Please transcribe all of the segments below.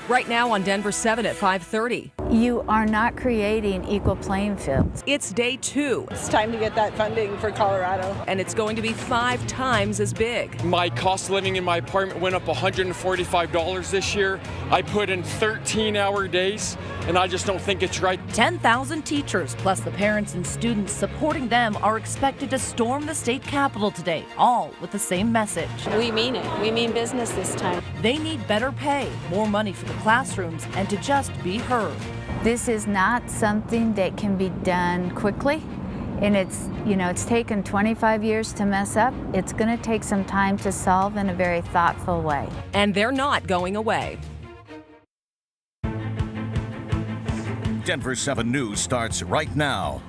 right now on Denver 7 at 5:30. You are not creating equal playing fields. It's day 2. It's time to get that funding for Colorado. And it's going to be 5 times as big. My cost of living in my apartment went up $145 this year. I put in 13-hour days, and I just don't think it's right. 10,000 teachers, plus the parents and students supporting them, are expected to storm the state capitol today, all with the same message. We mean it. We mean business this time. They need better pay, more money for the classrooms, and to just be heard. This is not something that can be done quickly. And it's taken 25 years to mess up. It's going to take some time to solve in a very thoughtful way. And they're not going away. Denver 7 News starts right now.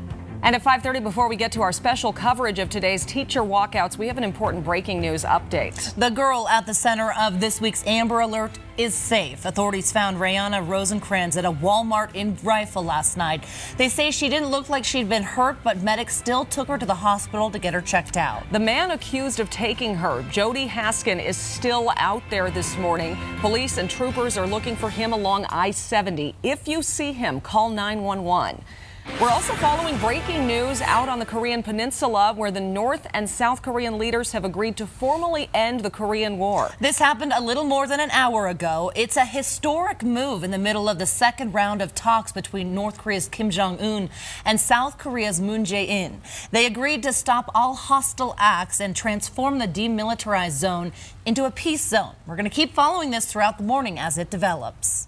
And at 5:30, before we get to our special coverage of today's teacher walkouts, we have an important breaking news update. The girl at the center of this week's Amber Alert is safe. Authorities found Rayanna Rosencrans at a Walmart in Rifle last night. They say she didn't look like she'd been hurt, but medics still took her to the hospital to get her checked out. The man accused of taking her, Jody Haskin, is still out there this morning. Police and troopers are looking for him along I-70. If you see him, call 911. We're also following breaking news out on the Korean Peninsula, where the North and South Korean leaders have agreed to formally end the Korean War. This happened a little more than an hour ago. It's a historic move in the middle of the second round of talks between North Korea's Kim Jong-un and South Korea's Moon Jae-in. They agreed to stop all hostile acts and transform the demilitarized zone into a peace zone. We're going to keep following this throughout the morning as it develops.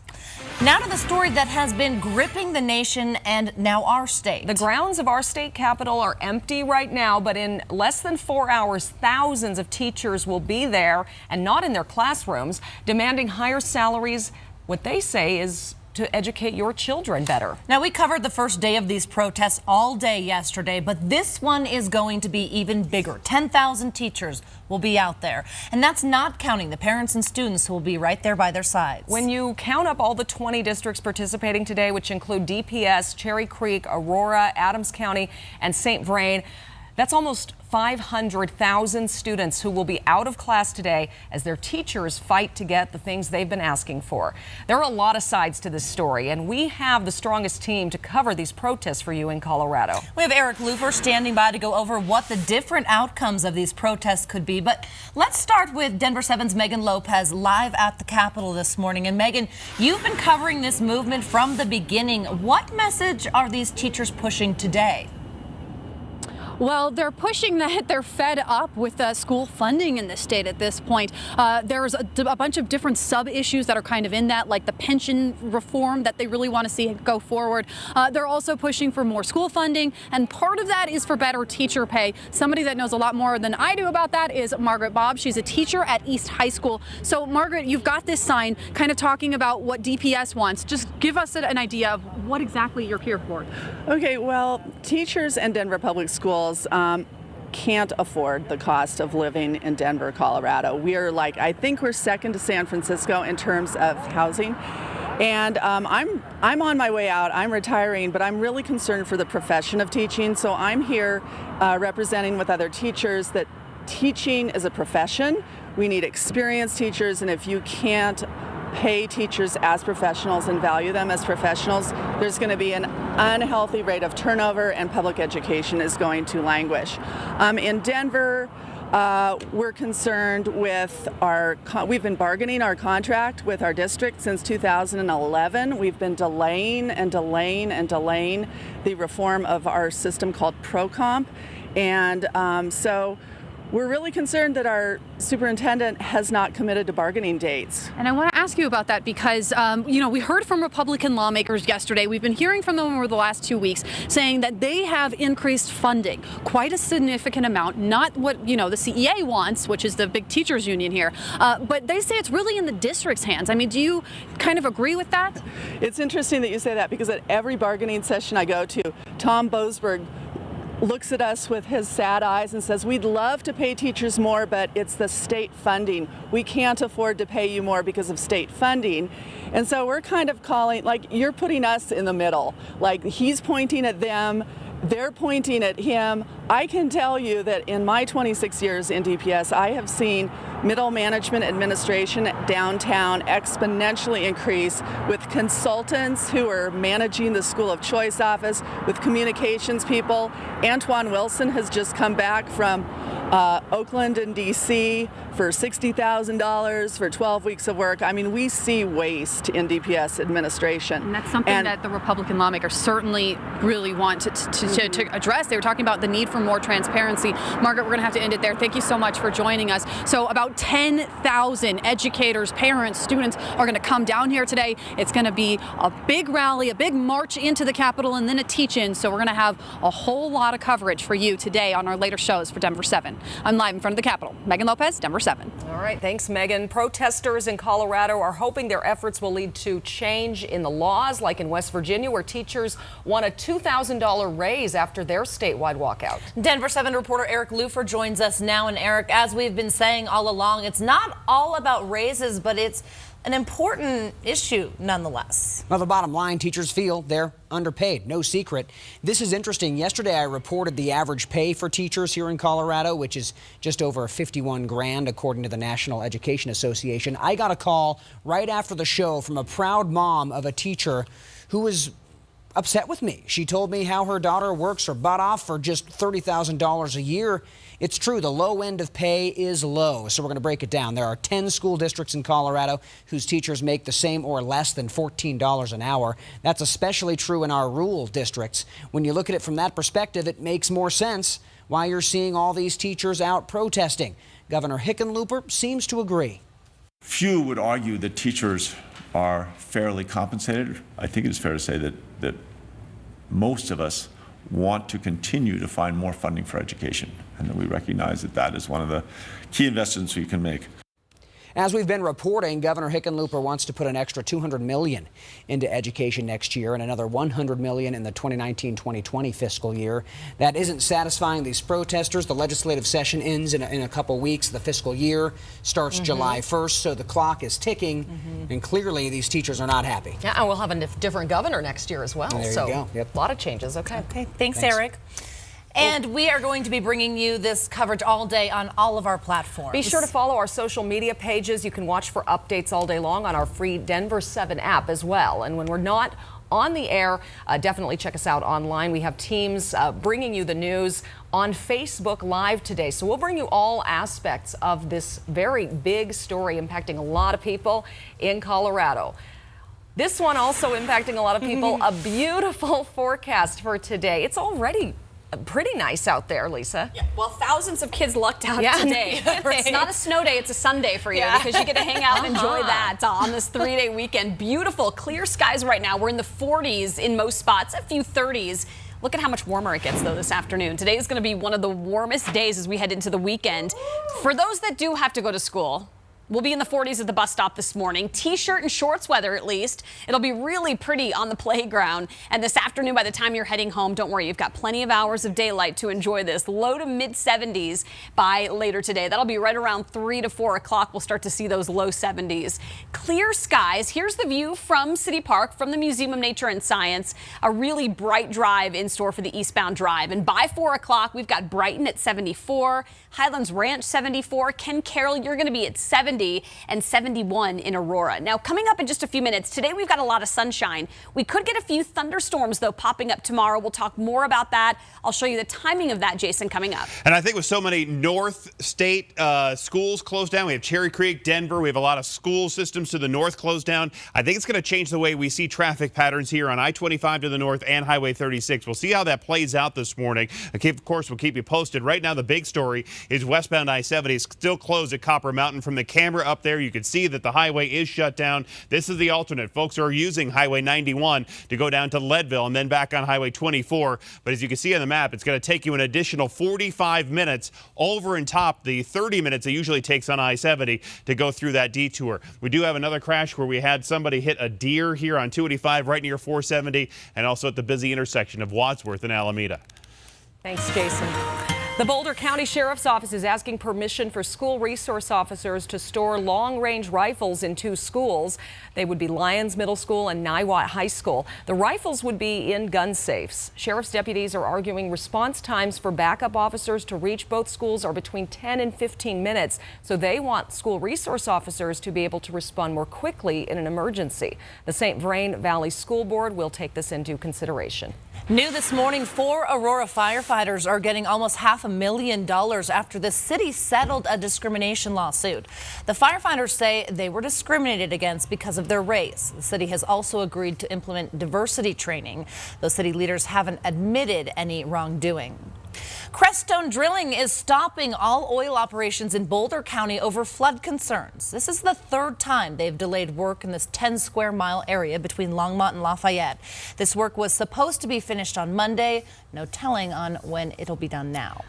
Now to the story that has been gripping the nation and now our state. The grounds of our state capitol are empty right now, but in less than 4 hours, thousands of teachers will be there and not in their classrooms, demanding higher salaries. What they say is to educate your children better. Now, we covered the first day of these protests all day yesterday, but this one is going to be even bigger. 10,000 teachers will be out there. And that's not counting the parents and students who will be right there by their sides. When you count up all the 20 districts participating today, which include DPS, Cherry Creek, Aurora, Adams County, and St. Vrain, that's almost 500,000 students who will be out of class today as their teachers fight to get the things they've been asking for. There are a lot of sides to this story, and we have the strongest team to cover these protests for you in Colorado. We have Eric Luper standing by to go over what the different outcomes of these protests could be. But let's start with Denver 7's Megan Lopez live at the Capitol this morning. And Megan, you've been covering this movement from the beginning. What message are these teachers pushing today? Well, they're pushing that they're fed up with school funding in the state at this point. There's a bunch of different sub-issues that are kind of in that, like the pension reform that they really want to see go forward. They're also pushing for more school funding, and part of that is for better teacher pay. Somebody that knows a lot more than I do about that is Margaret Bobb. She's a teacher at East High School. So, Margaret, you've got this sign kind of talking about what DPS wants. Just give us an idea of what exactly you're here for. Okay, well, teachers in Denver Public Schools can't afford the cost of living in Denver, Colorado. I think we're second to San Francisco in terms of housing. And I'm on my way out. I'm retiring, but I'm really concerned for the profession of teaching. So I'm here representing with other teachers that teaching is a profession. We need experienced teachers, and if you can't pay teachers as professionals and value them as professionals, there's going to be an unhealthy rate of turnover, and public education is going to languish. In Denver, we're concerned with we've been bargaining our contract with our district since 2011. We've been delaying and delaying and delaying the reform of our system called ProComp. And so we're really concerned that our superintendent has not committed to bargaining dates. And I want to ask you about that because, we heard from Republican lawmakers yesterday. We've been hearing from them over the last 2 weeks saying that they have increased funding, quite a significant amount, not what, the CEA wants, which is the big teachers union here, but they say it's really in the district's hands. I mean, do you kind of agree with that? It's interesting that you say that, because at every bargaining session I go to, Tom Boasberg looks at us with his sad eyes and says, we'd love to pay teachers more, but it's the state funding. We can't afford to pay you more because of state funding. And so we're kind of calling, you're putting us in the middle. He's pointing at them they're pointing at him. I can tell you that in my 26 years in DPS, I have seen middle management administration downtown exponentially increase with consultants who are managing the school of choice office, with communications people. Antoine Wilson has just come back from Oakland and DC for $60,000 for 12 weeks of work. I mean, we see waste in DPS administration. And that's something that the Republican lawmakers certainly really want to address. They were talking about the need for more transparency. Margaret, we're going to have to end it there. Thank you so much for joining us. So about 10,000 educators, parents, students are going to come down here today. It's going to be a big rally, a big march into the Capitol, and then a teach-in. So we're going to have a whole lot of coverage for you today on our later shows for Denver 7. I'm live in front of the Capitol. Megan Lopez, Denver 7. All right, thanks, Megan. Protesters in Colorado are hoping their efforts will lead to change in the laws, like in West Virginia, where teachers won a $2,000 raise after their statewide walkout. Denver 7 reporter Eric Lufer joins us now. And Eric, as we've been saying all along, it's not all about raises, but it's an important issue nonetheless. Well, the bottom line, teachers feel they're underpaid. No secret. This is interesting. Yesterday, I reported the average pay for teachers here in Colorado, which is just over 51 grand, according to the National Education Association. I got a call right after the show from a proud mom of a teacher who was upset with me. She told me how her daughter works her butt off for just $30,000 a year. It's true, the low end of pay is low, so we're going to break it down. There are 10 school districts in Colorado whose teachers make the same or less than $14 an hour. That's especially true in our rural districts. When you look at it from that perspective, it makes more sense why you're seeing all these teachers out protesting. Governor Hickenlooper seems to agree. Few would argue that teachers are fairly compensated. I think it's fair to say that most of us want to continue to find more funding for education, and that we recognize that that is one of the key investments we can make. As we've been reporting, Governor Hickenlooper wants to put an extra $200 million into education next year and another $100 million in the 2019-2020 fiscal year. That isn't satisfying these protesters. The legislative session ends in a couple weeks. The fiscal year starts July 1st, so the clock is ticking, and clearly these teachers are not happy. Yeah, and we'll have a different governor next year as well. There so you go. Yep. A lot of changes. Okay. Thanks, Eric. And we are going to be bringing you this coverage all day on all of our platforms. Be sure to follow our social media pages. You can watch for updates all day long on our free Denver 7 app as well. And when we're not on the air, definitely check us out online. We have teams bringing you the news on Facebook Live today. So we'll bring you all aspects of this very big story impacting a lot of people in Colorado. This one also impacting a lot of people. A beautiful forecast for today. It's already pretty nice out there, Lisa. Yeah, well, thousands of kids lucked out Yeah. today. It's not a snow day, it's a Sunday for you because you get to hang out and enjoy that on this 3-day weekend. Beautiful, clear skies right now. We're in the 40s in most spots, a few 30s. Look at how much warmer it gets, though, this afternoon. Today is going to be one of the warmest days as we head into the weekend. For those that do have to go to school, we'll be in the 40s at the bus stop this morning. T-shirt and shorts weather, at least. It'll be really pretty on the playground. And this afternoon, by the time you're heading home, don't worry, you've got plenty of hours of daylight to enjoy this. Low to mid 70s by later today. That'll be right around 3 to 4 o'clock. We'll start to see those low 70s. Clear skies. Here's the view from City Park, from the Museum of Nature and Science. A really bright drive in store for the eastbound drive. And by 4 o'clock, we've got Brighton at 74, Highlands Ranch 74, Ken Carroll, you're going to be at 70. And 71 in Aurora. Now, coming up in just a few minutes, today we've got a lot of sunshine. We could get a few thunderstorms, though, popping up tomorrow. We'll talk more about that. I'll show you the timing of that, Jason, coming up. And I think with so many North State schools closed down, we have Cherry Creek, Denver, we have a lot of school systems to the north closed down. I think it's going to change the way we see traffic patterns here on I-25 to the north and Highway 36. We'll see how that plays out this morning. Of course, we'll keep you posted. Right now, the big story is westbound I-70 is still closed at Copper Mountain. From the camera up there, you can see that the highway is shut down. This is the alternate. Folks are using Highway 91 to go down to Leadville and then back on Highway 24. But as you can see on the map, it's going to take you an additional 45 minutes over and top the 30 minutes it usually takes on I-70 to go through that detour. We do have another crash where we had somebody hit a deer here on 285 right near 470 and also at the busy intersection of Wadsworth and Alameda. Thanks, Jason. The Boulder County Sheriff's Office is asking permission for school resource officers to store long-range rifles in 2 schools. They would be Lyons Middle School and Niwot High School. The rifles would be in gun safes. Sheriff's deputies are arguing response times for backup officers to reach both schools are between 10 and 15 minutes. So they want school resource officers to be able to respond more quickly in an emergency. The St. Vrain Valley School Board will take this into consideration. New this morning, 4 Aurora firefighters are getting almost $500,000 after the city settled a discrimination lawsuit. The firefighters say they were discriminated against because of their race. The city has also agreed to implement diversity training. Those city leaders haven't admitted any wrongdoing. Crestone Drilling is stopping all oil operations in Boulder County over flood concerns. This is the 3rd time they've delayed work in this 10-square-mile area between Longmont and Lafayette. This work was supposed to be finished on Monday. No telling on when it'll be done now.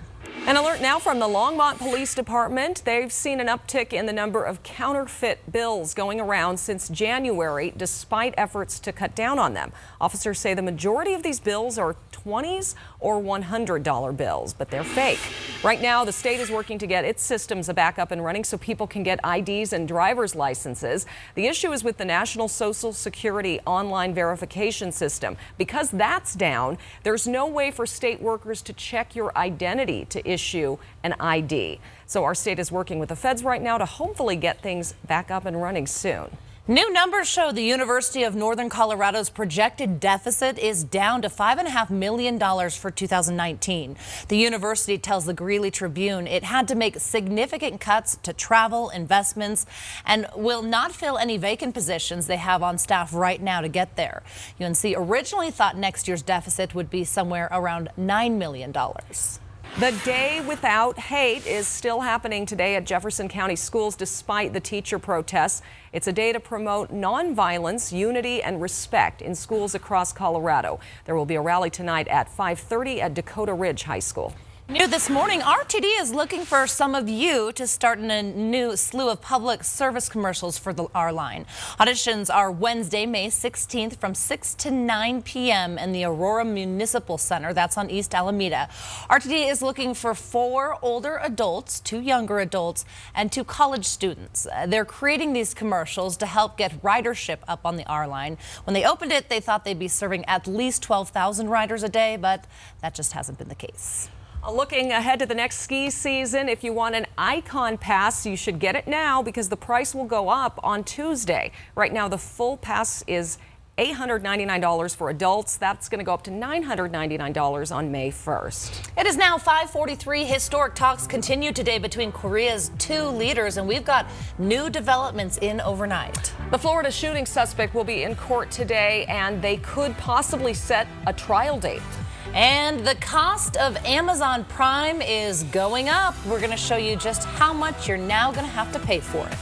An alert now from the Longmont Police Department. They've seen an uptick in the number of counterfeit bills going around since January, despite efforts to cut down on them. Officers say the majority of these bills are $20s or $100 bills, but they're fake. Right now, the state is working to get its systems back up and running so people can get IDs and driver's licenses. The issue is with the National Social Security online verification system. Because that's down, there's no way for state workers to check your identity to issue an ID. So our state is working with the feds right now to hopefully get things back up and running soon. New numbers show the University of Northern Colorado's projected deficit is down to $5.5 million for 2019. The university tells the Greeley Tribune it had to make significant cuts to travel, investments, and will not fill any vacant positions they have on staff right now to get there. UNC originally thought next year's deficit would be somewhere around $9 million. The Day Without Hate is still happening today at Jefferson County schools despite the teacher protests. It's a day to promote nonviolence, unity, and respect in schools across Colorado. There will be a rally tonight at 5:30 at Dakota Ridge High School. New this morning, RTD is looking for some of you to start in a new slew of public service commercials for our line. Auditions are Wednesday, May 16th from 6 to 9 p.m. in the Aurora Municipal Center. That's on East Alameda. RTD is looking for 4 older adults, 2 younger adults, and 2 college students. They're creating these commercials to help get ridership up on the R line. When they opened it, they thought they'd be serving at least 12,000 riders a day, but that just hasn't been the case. Looking ahead to the next ski season, if you want an Icon Pass, you should get it now because the price will go up on Tuesday. Right now, the full pass is $899 for adults. That's going to go up to $999 on May 1st. It is now 5:43. Historic talks continue today between Korea's 2 leaders, and we've got new developments in overnight. The Florida shooting suspect will be in court today, and they could possibly set a trial date. And the cost of Amazon Prime is going up. We're going to show you just how much you're now going to have to pay for it.